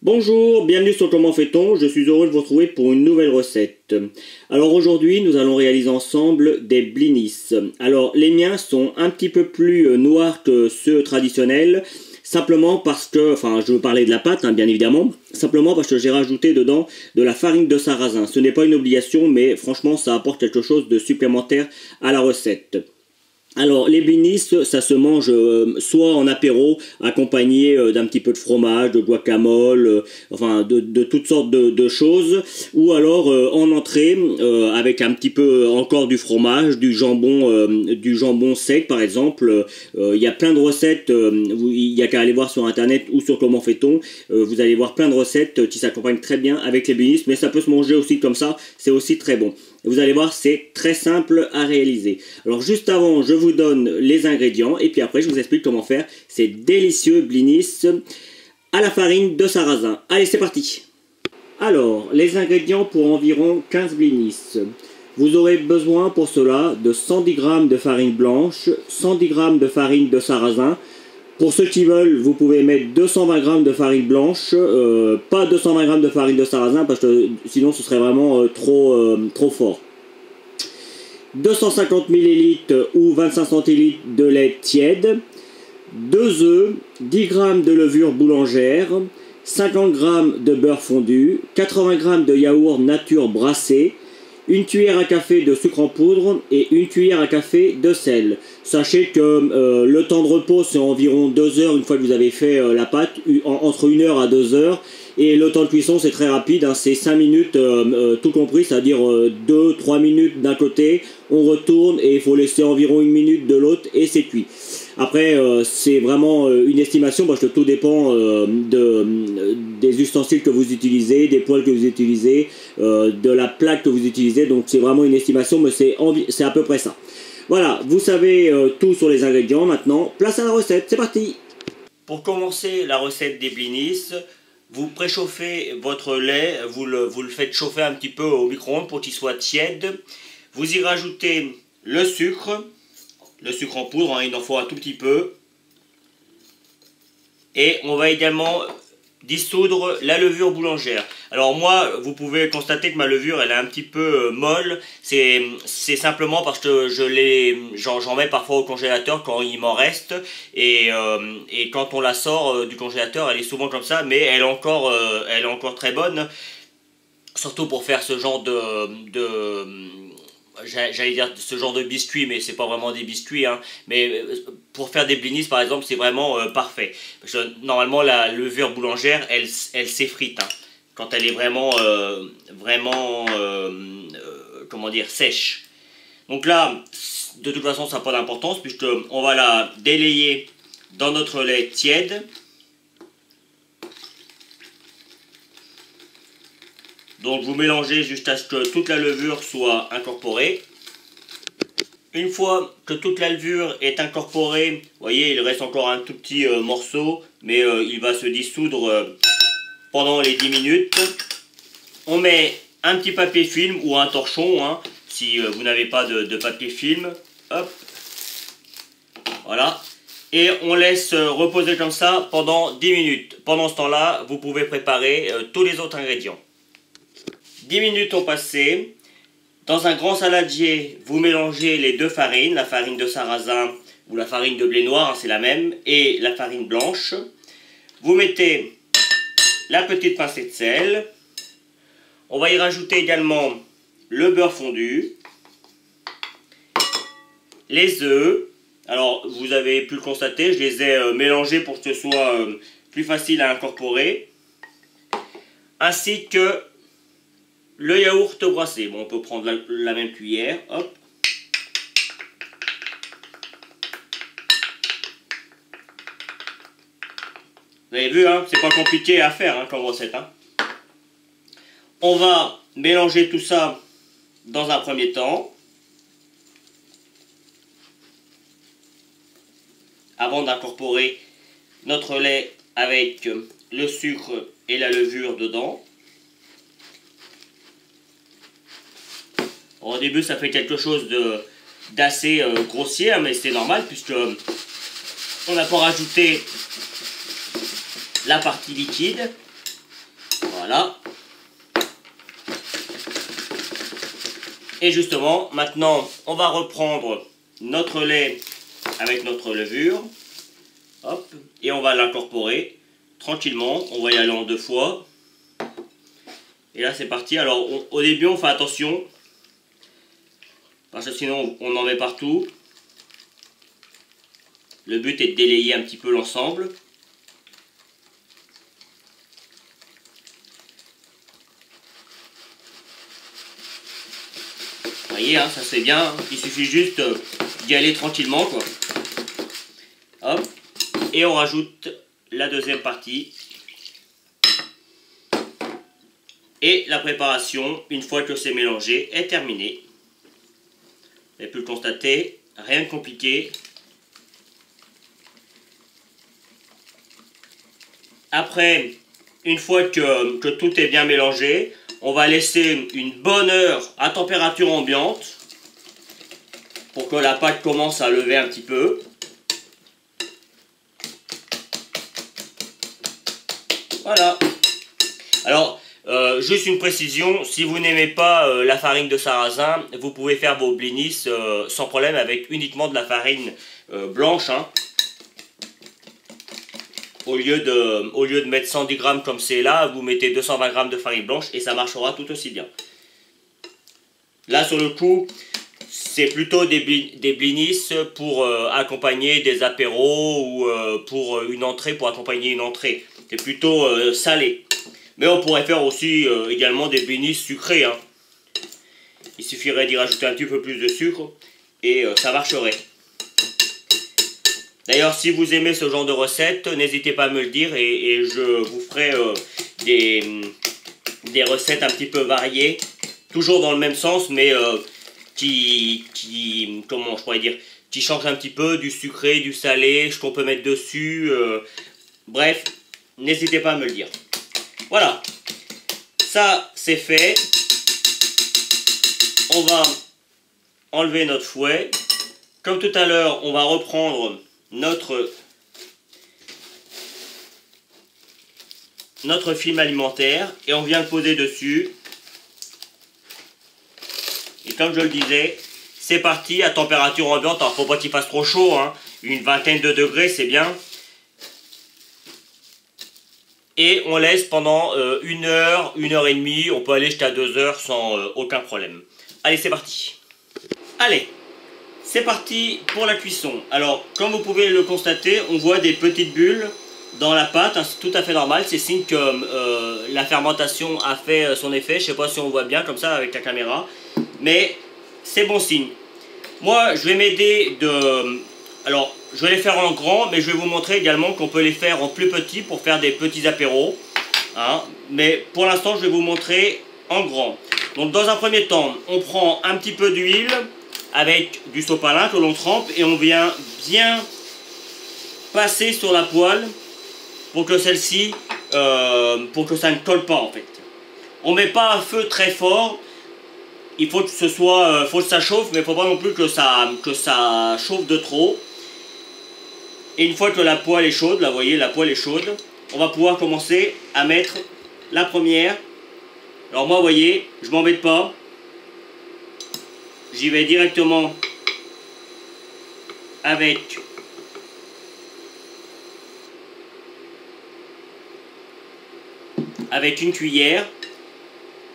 Bonjour, bienvenue sur Comment fait-on, je suis heureux de vous retrouver pour une nouvelle recette. Alors aujourd'hui, nous allons réaliser ensemble des blinis. Alors les miens sont un petit peu plus noirs que ceux traditionnels, simplement parce que, enfin je veux parler de la pâte bien évidemment, simplement parce que j'ai rajouté dedans de la farine de sarrasin. Ce n'est pas une obligation, mais franchement ça apporte quelque chose de supplémentaire à la recette. Alors, les blinis, ça se mange soit en apéro, accompagné d'un petit peu de fromage, de guacamole, enfin de toutes sortes de choses, ou alors en entrée, avec un petit peu encore du fromage, du jambon sec par exemple. Il y a plein de recettes, il y a qu'à aller voir sur internet ou sur Comment fait-on, vous allez voir plein de recettes qui s'accompagnent très bien avec les blinis, mais ça peut se manger aussi comme ça, c'est aussi très bon. Vous allez voir, c'est très simple à réaliser. Alors juste avant, je vous donne les ingrédients et puis après je vous explique comment faire ces délicieux blinis à la farine de sarrasin. Allez, c'est parti. Alors, les ingrédients pour environ 15 blinis. Vous aurez besoin pour cela de 110 g de farine blanche, 110 g de farine de sarrasin. Pour ceux qui veulent, vous pouvez mettre 220 g de farine blanche, pas 220 g de farine de sarrasin parce que sinon ce serait vraiment trop fort. 250 ml ou 25 centilitres de lait tiède, 2 œufs, 10 g de levure boulangère, 50 g de beurre fondu, 80 g de yaourt nature brassé, une cuillère à café de sucre en poudre et une cuillère à café de sel. Sachez que le temps de repos c'est environ 2 heures une fois que vous avez fait la pâte, entre 1 heure à 2 heures. Et le temps de cuisson c'est très rapide, c'est 5 minutes tout compris, c'est-à-dire 2-3 minutes d'un côté, on retourne et il faut laisser environ 1 minute de l'autre et c'est cuit. Après c'est vraiment une estimation parce que tout dépend des ustensiles que vous utilisez, des poêles que vous utilisez, de la plaque que vous utilisez, donc c'est vraiment une estimation mais c'est à peu près ça. Voilà, vous savez tout sur les ingrédients. Maintenant, place à la recette, c'est parti. Pour commencer la recette des blinis, vous préchauffez votre lait, vous le faites chauffer un petit peu au micro-ondes pour qu'il soit tiède. Vous y rajoutez le sucre en poudre, il en faut un tout petit peu. Et on va également dissoudre la levure boulangère. Alors moi, vous pouvez constater que ma levure elle est un petit peu molle. C'est simplement parce que j'en mets parfois au congélateur quand il m'en reste. Et quand on la sort du congélateur, elle est souvent comme ça, mais elle est encore très bonne. Surtout pour faire ce genre j'allais dire ce genre de biscuits, mais c'est pas vraiment des biscuits, mais pour faire des blinis par exemple c'est vraiment parfait, parce que normalement la levure boulangère elle s'effrite quand elle est vraiment comment dire, sèche. Donc là de toute façon ça n'a pas d'importance puisque on va la délayer dans notre lait tiède. Donc vous mélangez jusqu'à ce que toute la levure soit incorporée. Une fois que toute la levure est incorporée, vous voyez il reste encore un tout petit morceau, mais il va se dissoudre pendant les 10 minutes. On met un petit papier film ou un torchon, si vous n'avez pas de papier film. Hop. Voilà. Et on laisse reposer comme ça pendant 10 minutes. Pendant ce temps-là, vous pouvez préparer tous les autres ingrédients. 10 minutes ont passé. Dans un grand saladier, vous mélangez les deux farines, la farine de sarrasin ou la farine de blé noir, c'est la même, et la farine blanche. Vous mettez la petite pincée de sel. On va y rajouter également le beurre fondu, les œufs. Alors, vous avez pu le constater, je les ai mélangés pour que ce soit plus facile à incorporer, ainsi que le yaourt brassé. Bon, on peut prendre la même cuillère, hop. Vous avez vu, c'est pas compliqué à faire comme recette. On va mélanger tout ça dans un premier temps, avant d'incorporer notre lait avec le sucre et la levure dedans. Au début, ça fait quelque chose d'assez grossier, mais c'est normal puisque on n'a pas rajouté la partie liquide. Voilà. Et justement, maintenant, on va reprendre notre lait avec notre levure. Hop. Et on va l'incorporer tranquillement. On va y aller en 2 fois. Et là, c'est parti. Alors, au début, on fait attention. Parce que sinon, on en met partout. Le but est de délayer un petit peu l'ensemble. Vous voyez, hein, ça c'est bien. Il suffit juste d'y aller tranquillement, quoi. Hop. Et on rajoute la deuxième partie. Et la préparation, une fois que c'est mélangé, est terminée. Vous avez pu le constater, rien de compliqué. Après, une fois que tout est bien mélangé, on va laisser une bonne heure à température ambiante pour que la pâte commence à lever un petit peu. Voilà. Alors, juste une précision, si vous n'aimez pas la farine de sarrasin, vous pouvez faire vos blinis sans problème avec uniquement de la farine blanche. Hein. Au lieu de mettre 110 grammes comme c'est là, vous mettez 220 grammes de farine blanche et ça marchera tout aussi bien. Là, sur le coup, c'est plutôt des blinis pour accompagner des apéros ou pour une entrée, pour accompagner une entrée. C'est plutôt salé. Mais on pourrait faire aussi également des blinis sucrés. Hein. Il suffirait d'y rajouter un petit peu plus de sucre et ça marcherait. D'ailleurs, si vous aimez ce genre de recette, n'hésitez pas à me le dire et je vous ferai des recettes un petit peu variées, toujours dans le même sens, mais comment je pourrais dire, qui changent un petit peu, du sucré, du salé, ce qu'on peut mettre dessus, bref, n'hésitez pas à me le dire. Voilà, ça c'est fait. On va enlever notre fouet. Comme tout à l'heure, on va reprendre notre film alimentaire et on vient le poser dessus. Et comme je le disais, c'est parti à température ambiante. Alors, faut pas qu'il fasse trop chaud, hein. Une vingtaine de degrés, c'est bien. Et on laisse pendant 1 heure, 1 heure et demie. On peut aller jusqu'à 2 heures sans aucun problème. Allez, c'est parti. Allez, c'est parti pour la cuisson. Alors, comme vous pouvez le constater, on voit des petites bulles dans la pâte. Hein, c'est tout à fait normal. C'est signe que la fermentation a fait son effet. Je ne sais pas si on voit bien comme ça avec la caméra. Mais c'est bon signe. Moi, je vais m'aider de... Alors, je vais les faire en grand, mais je vais vous montrer également qu'on peut les faire en plus petit pour faire des petits apéros. Hein. Mais pour l'instant, je vais vous montrer en grand. Donc, dans un premier temps, on prend un petit peu d'huile avec du sopalin que l'on trempe et on vient bien passer sur la poêle pour que celle-ci, pour que ça ne colle pas en fait. On ne met pas un feu très fort. Il faut que ce soit, faut que ça chauffe, mais il ne faut pas non plus que ça chauffe de trop. Et une fois que la poêle est chaude, là vous voyez, la poêle est chaude, on va pouvoir commencer à mettre la première. Alors moi, vous voyez, je m'embête pas. J'y vais directement avec une cuillère.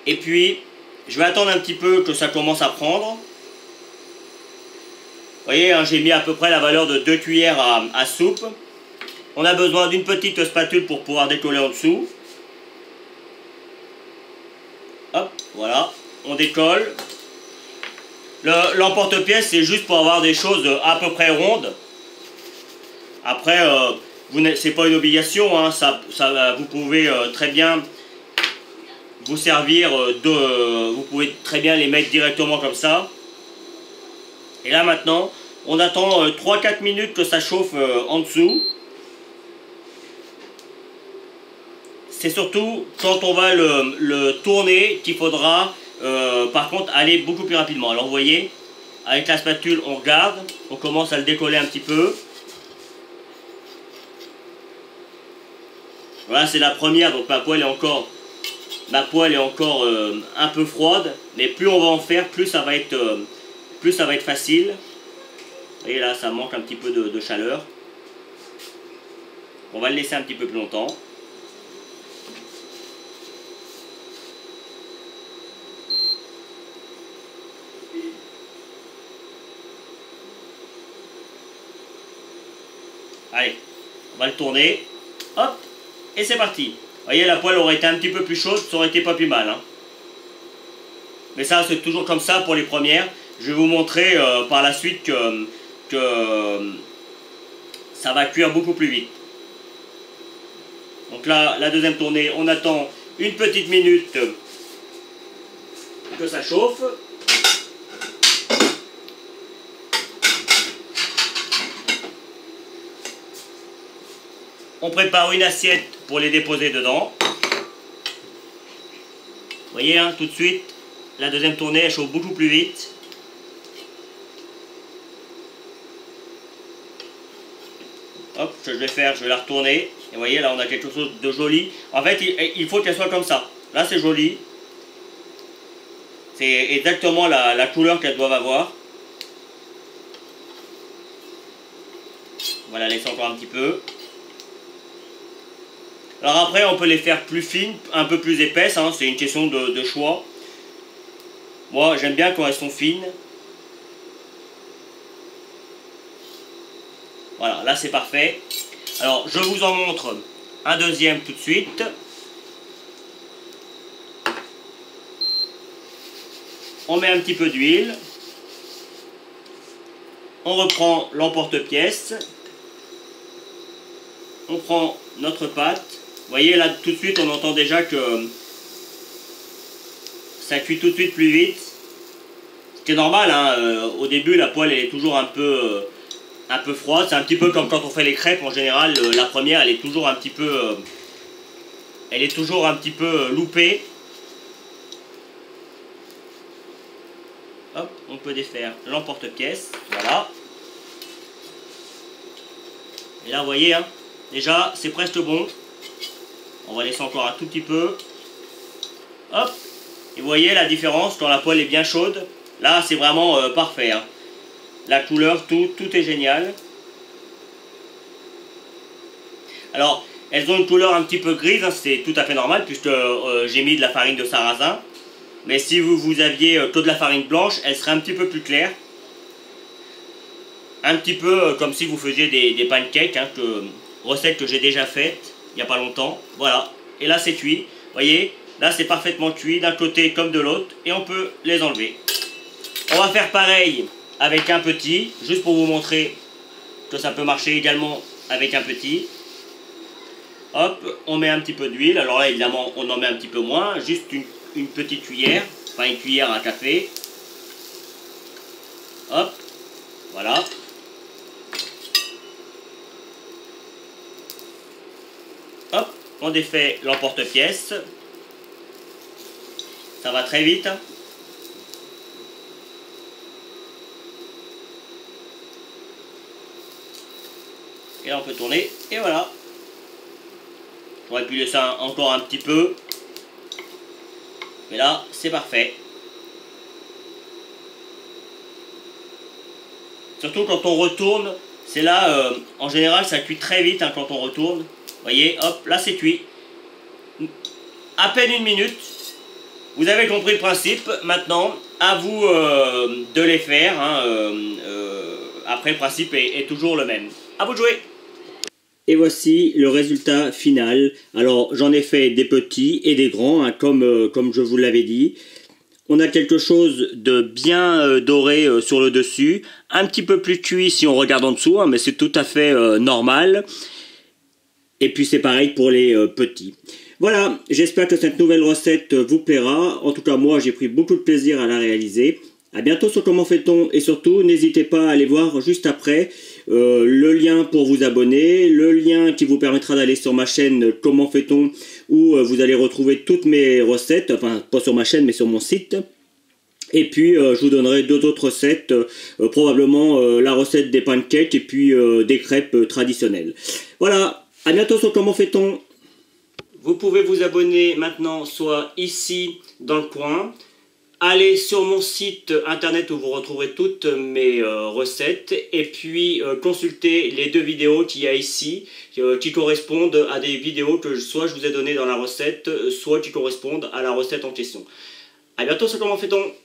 Et puis, je vais attendre un petit peu que ça commence à prendre. Vous voyez, hein, j'ai mis à peu près la valeur de 2 cuillères à soupe. On a besoin d'une petite spatule pour pouvoir décoller en dessous. Hop, voilà, on décolle. L'emporte-pièce, c'est juste pour avoir des choses à peu près rondes. Après, c'est pas une obligation, hein, vous pouvez très bien vous servir vous pouvez très bien les mettre directement comme ça. Et là maintenant, on attend 3-4 minutes que ça chauffe en dessous. C'est surtout quand on va le tourner qu'il faudra par contre aller beaucoup plus rapidement. Alors vous voyez, avec la spatule on regarde, on commence à le décoller un petit peu. Voilà, c'est la première, donc ma poêle est encore ma poêle est encore un peu froide, mais plus on va en faire, plus ça va être facile. Vous voyez là, ça manque un petit peu de chaleur. On va le laisser un petit peu plus longtemps. Allez, on va le tourner. Hop, et c'est parti. Vous voyez, la poêle aurait été un petit peu plus chaude, ça aurait été pas plus mal. Hein. Mais ça, c'est toujours comme ça pour les premières. Je vais vous montrer par la suite que ça va cuire beaucoup plus vite. Donc là, la deuxième tournée, on attend une petite minute que ça chauffe. On prépare une assiette pour les déposer dedans. Vous voyez, hein, tout de suite, la deuxième tournée, elle chauffe beaucoup plus vite. Hop, ce que je vais faire, je vais la retourner. Et vous voyez, là, on a quelque chose de joli. En fait, il faut qu'elle soit comme ça. Là, c'est joli. C'est exactement la couleur qu'elles doivent avoir. On va la laisser encore un petit peu. Alors après, on peut les faire plus fines, un peu plus épaisses, hein, c'est une question de choix. Moi, j'aime bien quand elles sont fines. Voilà, là c'est parfait. Alors, je vous en montre un deuxième tout de suite. On met un petit peu d'huile. On reprend l'emporte-pièce. On prend notre pâte. Vous voyez là tout de suite on entend déjà que ça cuit tout de suite plus vite. Ce qui est normal, hein, au début la poêle elle est toujours un peu froide. C'est un petit peu comme quand on fait les crêpes en général. La première elle est toujours un petit peu loupée. Hop, on peut défaire l'emporte-pièce. Voilà. Et là vous voyez, hein, déjà c'est presque bon. On va laisser encore un tout petit peu. Hop. Et vous voyez la différence quand la poêle est bien chaude. Là, c'est vraiment parfait. Hein. La couleur, tout est génial. Alors, elles ont une couleur un petit peu grise. Hein, c'est tout à fait normal puisque j'ai mis de la farine de sarrasin. Mais si vous aviez que de la farine blanche, elle serait un petit peu plus claire. Un petit peu comme si vous faisiez des pancakes. Hein, recette que j'ai déjà faite. Il n'y a pas longtemps, voilà, et là c'est cuit, vous voyez, là c'est parfaitement cuit d'un côté comme de l'autre, et on peut les enlever. On va faire pareil avec un petit, juste pour vous montrer que ça peut marcher également avec un petit. Hop, on met un petit peu d'huile, alors là évidemment on en met un petit peu moins, juste une petite cuillère, enfin une cuillère à café. Hop, voilà. Hop, on défait l'emporte-pièce. Ça va très vite. Et là on peut tourner. Et voilà. J'aurais pu laisser encore un petit peu. Mais là, c'est parfait. Surtout quand on retourne. C'est là, en général, ça cuit très vite hein, quand on retourne. Vous voyez, hop, là c'est cuit. À peine une minute. Vous avez compris le principe. Maintenant, à vous de les faire. Hein, après, le principe est toujours le même. À vous de jouer. Et voici le résultat final. Alors, j'en ai fait des petits et des grands, hein, comme je vous l'avais dit. On a quelque chose de bien doré sur le dessus. Un petit peu plus cuit si on regarde en dessous, hein, mais c'est tout à fait normal. Et puis c'est pareil pour les petits. Voilà, j'espère que cette nouvelle recette vous plaira. En tout cas, moi, j'ai pris beaucoup de plaisir à la réaliser. À bientôt sur Comment fait-on et surtout, n'hésitez pas à aller voir juste après le lien pour vous abonner, le lien qui vous permettra d'aller sur ma chaîne Comment fait-on où vous allez retrouver toutes mes recettes, enfin pas sur ma chaîne mais sur mon site. Et puis je vous donnerai deux autres recettes, probablement la recette des pancakes et puis des crêpes traditionnelles. Voilà, à bientôt sur Comment fait-on. Vous pouvez vous abonner maintenant soit ici dans le coin, allez sur mon site internet où vous retrouverez toutes mes recettes et puis consultez les 2 vidéos qu'il y a ici qui correspondent à des vidéos que soit je vous ai données dans la recette, soit qui correspondent à la recette en question. A bientôt sur Comment fait-on ?